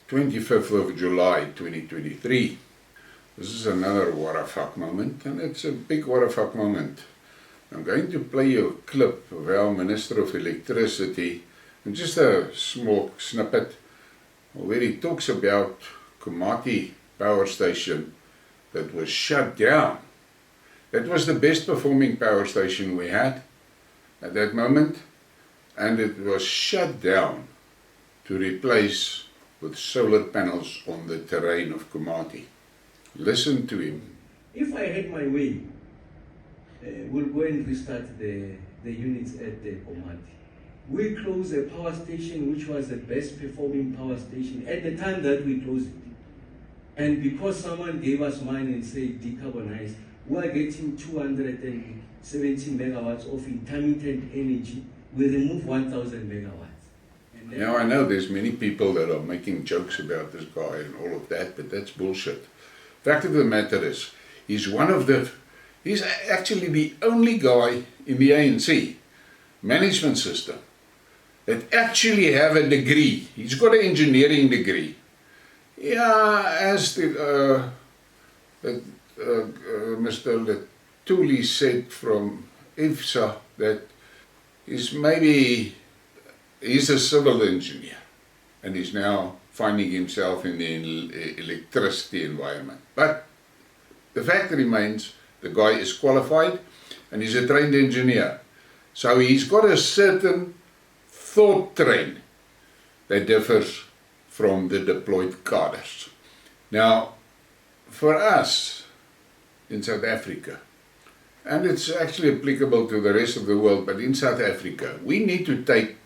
25th of July 2023. This is another Warrafak moment, and it's a big Warrafak moment. I'm going to play you a clip of our Minister of Electricity, and just a small snippet where he talks about Komati power station that was shut down. That was the best performing power station we had at that moment, and it was shut down to replace with solar panels on the terrain of Komati. Listen to him. If I had my way, we'll go and restart the units at the Komati. We closed a power station which was the best performing power station at the time that we closed it. And because someone gave us money and said decarbonize, we are getting 217 megawatts of intermittent energy. We remove 1,000 megawatts. Now I know there's many people that are making jokes about this guy and all of that, but that's bullshit. Fact of the matter is, he's actually the only guy in the ANC management system that actually have a degree. He's got an engineering degree. Yeah, as Mr. Letuli said from IFSA, that he's a civil engineer and he's now finding himself in the electricity environment. But the fact remains, the guy is qualified and he's a trained engineer. So he's got a certain thought train that differs from the deployed cadres. Now, for us in South Africa, and it's actually applicable to the rest of the world, but in South Africa, we need to take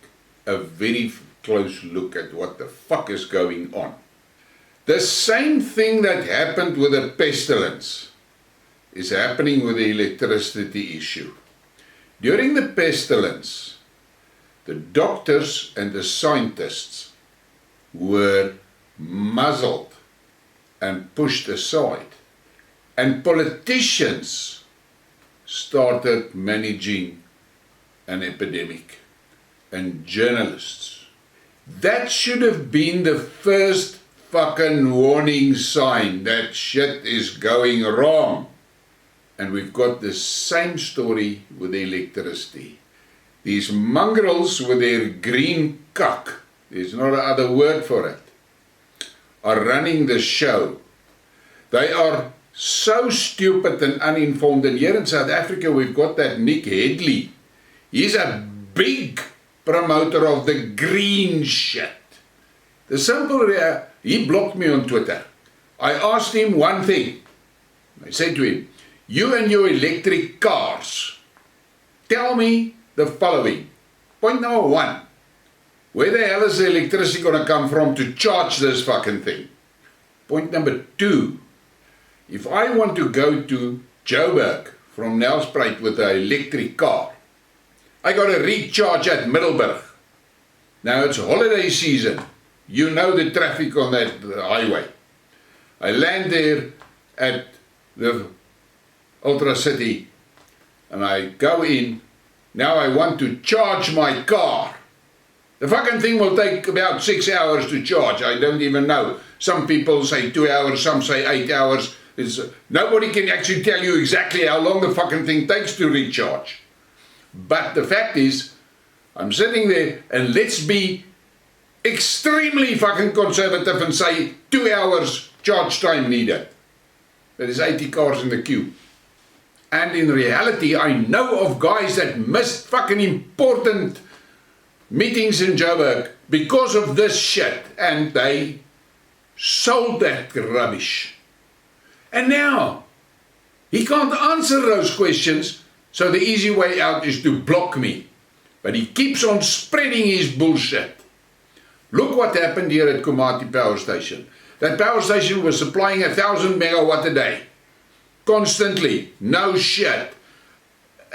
a very close look at what the fuck is going on. The same thing that happened with the pestilence is happening with the electricity issue. During the pestilence, the doctors and the scientists were muzzled and pushed aside, and politicians started managing an epidemic, and journalists. That should have been the first fucking warning sign that shit is going wrong. And we've got the same story with the electricity. These mongrels with their green cuck, there's no other word for it, are running the show. They are so stupid and uninformed. And here in South Africa we've got that Nick Headley. He's a big promoter of the green shit. The simple he blocked me on Twitter. I asked him one thing. I said to him, you and your electric cars, tell me the following. Point number one, where the hell is the electricity going to come from to charge this fucking thing? Point number two, if I want to go to Joburg from Nelspruit with an electric car, I got to recharge at Middelburg. Now it's holiday season. You know the traffic on that highway. I land there at the Ultra City and I go in. Now I want to charge my car. The fucking thing will take about 6 hours to charge. I don't even know. Some people say 2 hours, some say 8 hours. Nobody can actually tell you exactly how long the fucking thing takes to recharge. But the fact is, I'm sitting there and let's be extremely fucking conservative and say 2 hours charge time needed. There's 80 cars in the queue. And in reality, I know of guys that missed fucking important meetings in Joburg because of this shit, and they sold that rubbish. And now, he can't answer those questions. So the easy way out is to block me. But he keeps on spreading his bullshit. Look what happened here at Komati Power Station. That power station was supplying 1,000 megawatt a day. Constantly. No shit.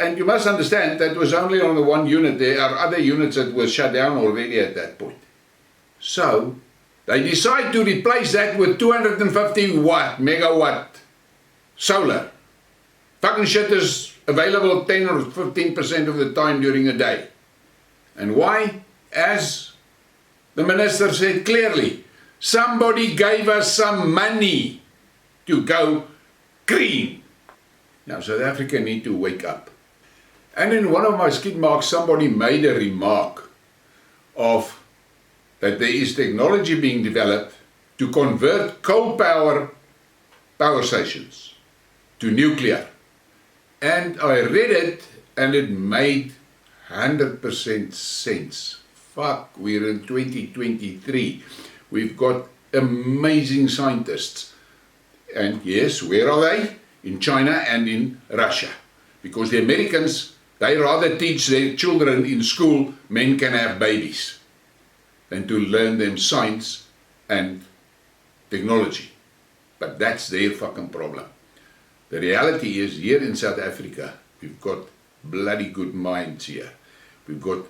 And you must understand that was only on the one unit. There are other units that were shut down already at that point. So they decide to replace that with 250 megawatt solar. Fucking shit is available 10 or 15% of the time during the day. And why? As the minister said clearly, Somebody gave us some money to go green. Now South Africa need to wake up. And in one of my skid marks, somebody made a remark of that there is technology being developed to convert coal power stations to nuclear. And I read it and it made 100% sense. Fuck, we're in 2023. We've got amazing scientists. And yes, where are they? In China and in Russia. Because the Americans, they rather teach their children in school men can have babies than to learn them science and technology. But that's their fucking problem. The reality is, here in South Africa, we've got bloody good minds here. We've got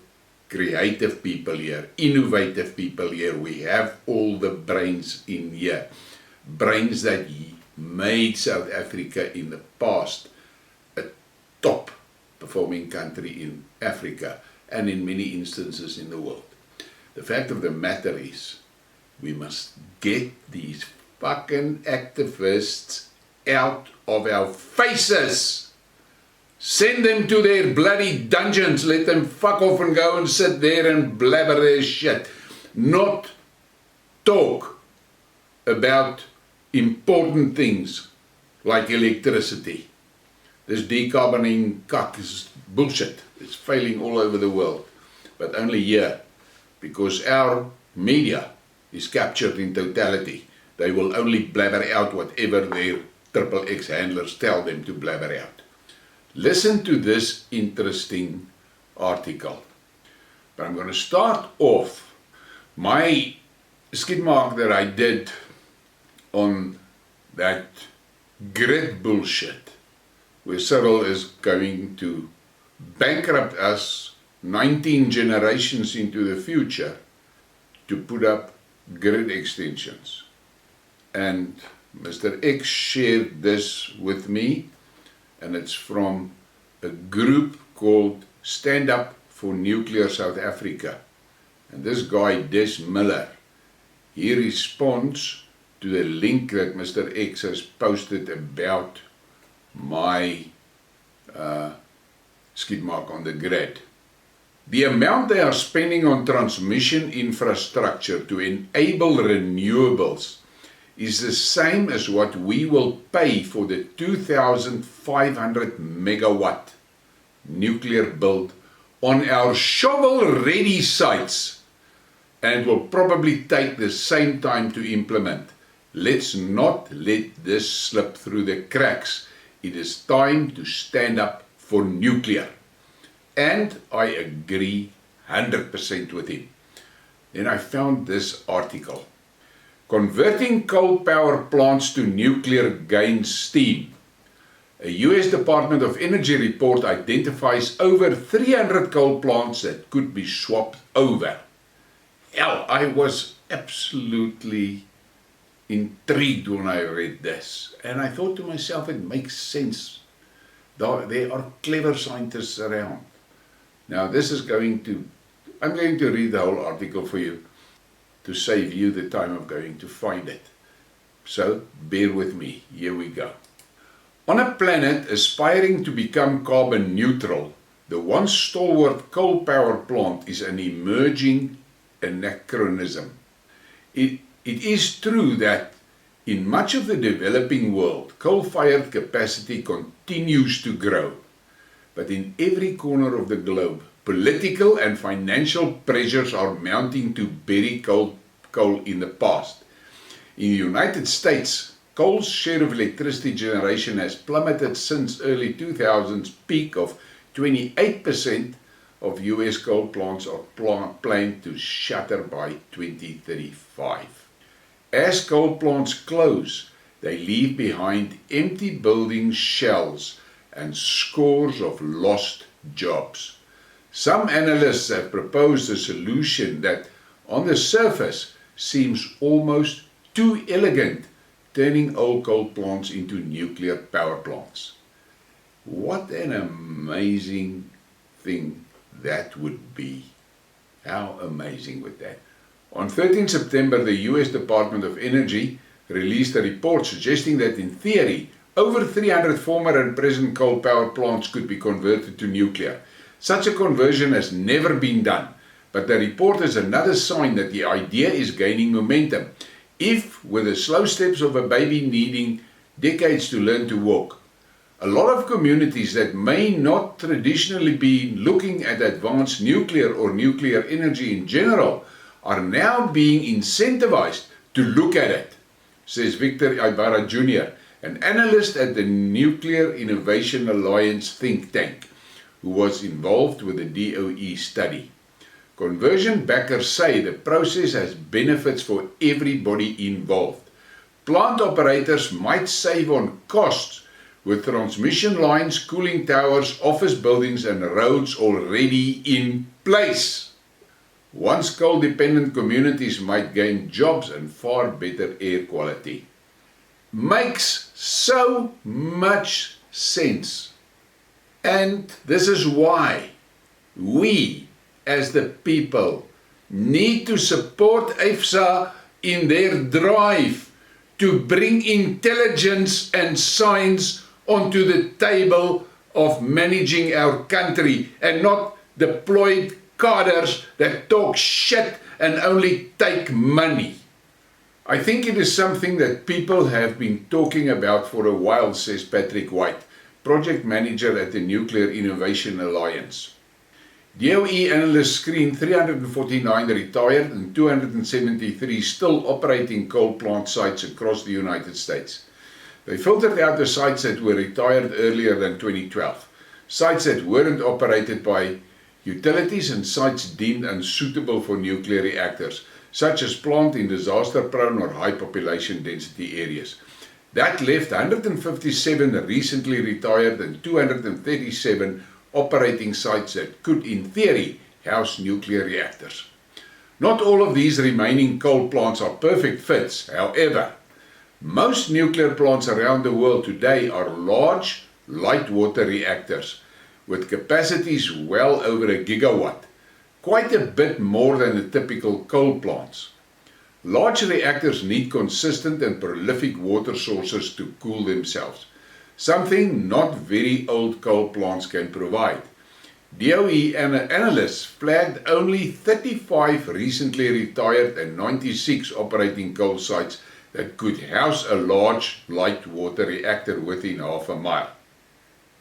creative people here, innovative people here. We have all the brains in here. Brains that made South Africa in the past a top performing country in Africa and in many instances in the world. The fact of the matter is, we must get these fucking activists out of our faces. Send them to their bloody dungeons. Let them fuck off and go and sit there and blabber their shit. Not talk about important things like electricity. This decarboning cuck is bullshit. It's failing all over the world. But only here, because our media is captured in totality. They will only blabber out whatever their XXX handlers tell them to blabber out. Listen to this interesting article. But I'm going to start off my skid mark that I did on that grid bullshit, where Cyril is going to bankrupt us 19 generations into the future to put up grid extensions. And Mr. X shared this with me, and it's from a group called Stand Up for Nuclear South Africa. And this guy, Des Miller, he responds to the link that Mr. X has posted about my skid mark on the grid. The amount they are spending on transmission infrastructure to enable renewables is the same as what we will pay for the 2,500 megawatt nuclear build on our shovel-ready sites, and it will probably take the same time to implement. Let's not let this slip through the cracks. It is time to stand up for nuclear. And I agree 100% with him. Then I found this article. Converting coal power plants to nuclear gains steam. A US Department of Energy report identifies over 300 coal plants that could be swapped over. Hell, I was absolutely intrigued when I read this. And I thought to myself, it makes sense. There are clever scientists around. Now I'm going to read the whole article for you to save you the time of going to find it. So bear with me, here we go. On a planet aspiring to become carbon neutral, the once stalwart coal power plant is an emerging anachronism. It is true that in much of the developing world, coal-fired capacity continues to grow. But in every corner of the globe, political and financial pressures are mounting to bury coal in the past. In the United States, coal's share of electricity generation has plummeted since early 2000s peak of 28% of US coal plants are planned to shutter by 2035. As coal plants close, they leave behind empty building shells and scores of lost jobs. Some analysts have proposed a solution that, on the surface, seems almost too elegant, turning old coal plants into nuclear power plants. What an amazing thing that would be. How amazing would that? On 13 September, the US Department of Energy released a report suggesting that in theory, over 300 former and present coal power plants could be converted to nuclear. Such a conversion has never been done, but the report is another sign that the idea is gaining momentum, if with the slow steps of a baby needing decades to learn to walk. A lot of communities that may not traditionally be looking at advanced nuclear or nuclear energy in general are now being incentivized to look at it, says Victor Ibarra Jr., an analyst at the Nuclear Innovation Alliance think tank, who was involved with the DOE study. Conversion backers say the process has benefits for everybody involved. Plant operators might save on costs with transmission lines, cooling towers, office buildings and roads already in place. Once coal-dependent communities might gain jobs and far better air quality. Makes so much sense. And this is why we, as the people, need to support EFSA in their drive to bring intelligence and science onto the table of managing our country and not deployed cadres that talk shit and only take money. I think it is something that people have been talking about for a while, says Patrick White, project manager at the Nuclear Innovation Alliance. DOE analysts screened 349 retired and 273 still operating coal plant sites across the United States. They filtered out the sites that were retired earlier than 2012, sites that weren't operated by utilities and sites deemed unsuitable for nuclear reactors, such as plant in disaster-prone or high population density areas. That left 157 recently retired and 237 operating sites that could, in theory, house nuclear reactors. Not all of these remaining coal plants are perfect fits, however. Most nuclear plants around the world today are large, light water reactors, with capacities well over a gigawatt, quite a bit more than the typical coal plants. Large reactors need consistent and prolific water sources to cool themselves, something not very old coal plants can provide. DOE analysts flagged only 35 recently retired and 96 operating coal sites that could house a large light water reactor within half a mile.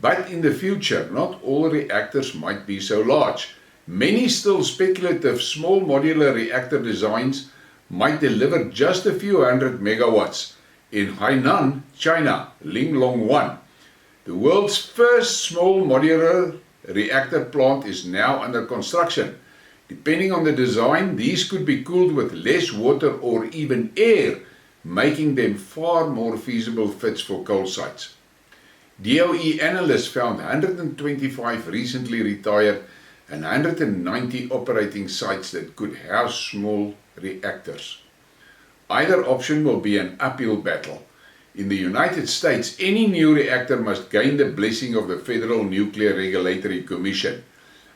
But in the future, not all reactors might be so large. Many still speculative small modular reactor designs might deliver just a few hundred megawatts. In Hainan, China, Linglong 1, the world's first small modular reactor plant is now under construction. Depending on the design, these could be cooled with less water or even air, making them far more feasible fits for coal sites. DOE analysts found 125 recently retired and 190 operating sites that could house small reactors. Either option will be an uphill battle. In the United States, any new reactor must gain the blessing of the Federal Nuclear Regulatory Commission,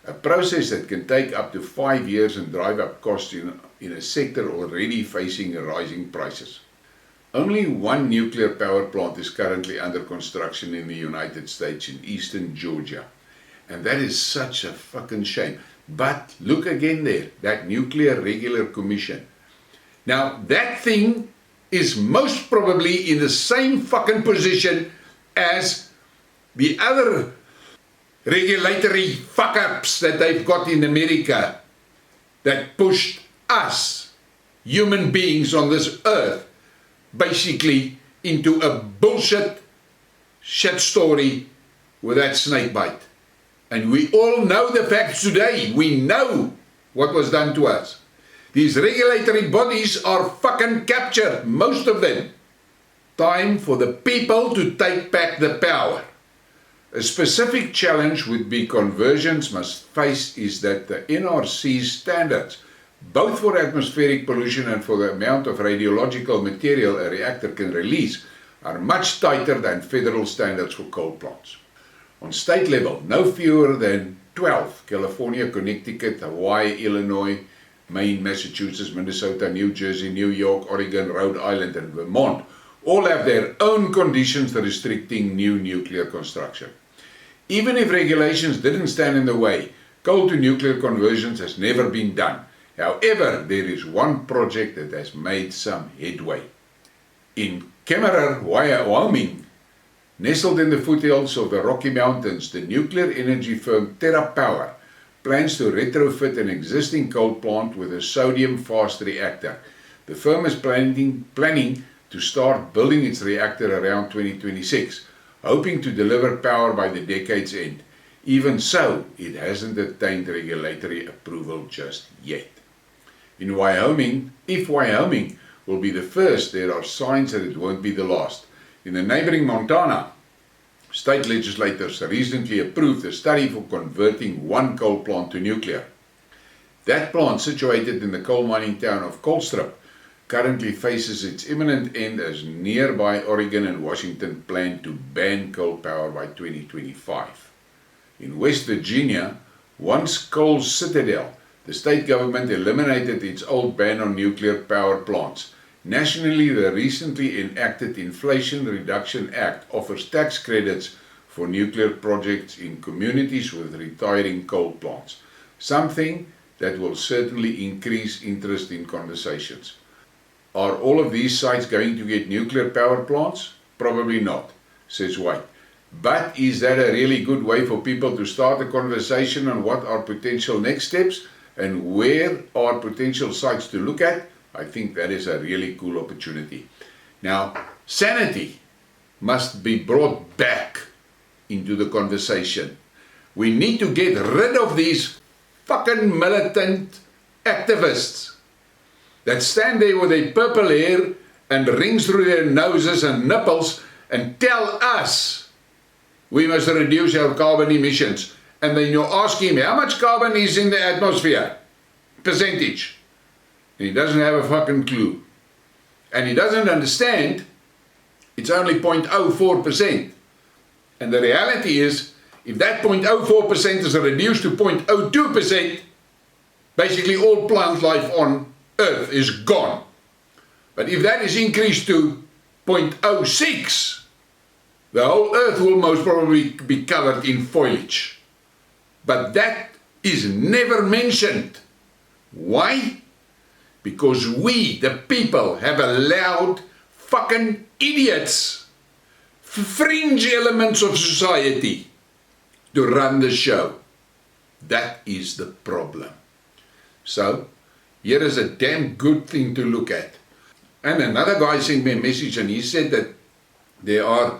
a process that can take up to 5 years and drive up costs in a sector already facing rising prices. Only one nuclear power plant is currently under construction in the United States in eastern Georgia. And that is such a fucking shame. But look again there, that Nuclear Regulatory Commission. Now that thing is most probably in the same fucking position as the other regulatory fuck-ups that they've got in America that pushed us, human beings on this earth, basically into a bullshit shit story with that snake bite. And we all know the facts today. We know what was done to us. These regulatory bodies are fucking captured, most of them. Time for the people to take back the power. A specific challenge would be conversions must face is that the NRC's standards, both for atmospheric pollution and for the amount of radiological material a reactor can release, are much tighter than federal standards for coal plants. On state level, no fewer than 12, California, Connecticut, Hawaii, Illinois, Maine, Massachusetts, Minnesota, New Jersey, New York, Oregon, Rhode Island and Vermont all have their own conditions restricting new nuclear construction. Even if regulations didn't stand in the way, coal to nuclear conversions has never been done. However, there is one project that has made some headway. In Komati, Wyoming, nestled in the foothills of the Rocky Mountains, the nuclear energy firm TerraPower plans to retrofit an existing coal plant with a sodium fast reactor. The firm is planning to start building its reactor around 2026, hoping to deliver power by the decade's end. Even so, it hasn't attained regulatory approval just yet. In Wyoming, if Wyoming will be the first, there are signs that it won't be the last. In the neighboring Montana, state legislators recently approved a study for converting one coal plant to nuclear. That plant, situated in the coal mining town of Colstrip, currently faces its imminent end as nearby Oregon and Washington plan to ban coal power by 2025. In West Virginia, once coal's citadel, the state government eliminated its old ban on nuclear power plants. Nationally, the recently enacted Inflation Reduction Act offers tax credits for nuclear projects in communities with retiring coal plants, something that will certainly increase interest in conversations. Are all of these sites going to get nuclear power plants? Probably not, says White. But is that a really good way for people to start a conversation on what are potential next steps and where are potential sites to look at? I think that is a really cool opportunity. Now, sanity must be brought back into the conversation. We need to get rid of these fucking militant activists that stand there with their purple hair and rings through their noses and nipples and tell us we must reduce our carbon emissions. And then you ask him how much carbon is in the atmosphere, percentage. And he doesn't have a fucking clue. And he doesn't understand it's only 0.04%. And the reality is, if that 0.04% is reduced to 0.02%, basically all plant life on Earth is gone. But if that is increased to 0.06, the whole Earth will most probably be covered in foliage. But that is never mentioned. Why? Because we, the people, have allowed fucking idiots, fringe elements of society, to run the show. That is the problem. So, here is a damn good thing to look at. And another guy sent me a message and he said that there are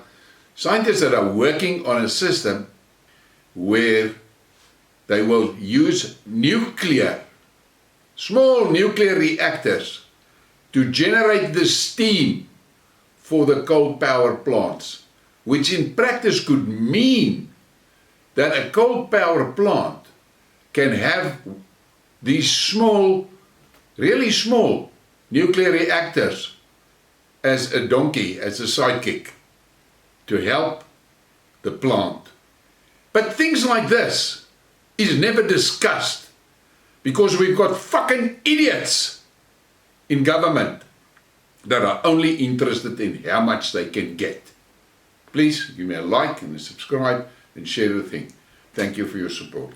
scientists that are working on a system where they will use small nuclear reactors to generate the steam for the coal power plants, which in practice could mean that a coal power plant can have these small, really small nuclear reactors as a donkey, as a sidekick, to help the plant. But things like this is never discussed because we've got fucking idiots in government that are only interested in how much they can get. Please give me a like and a subscribe and share the thing. Thank you for your support.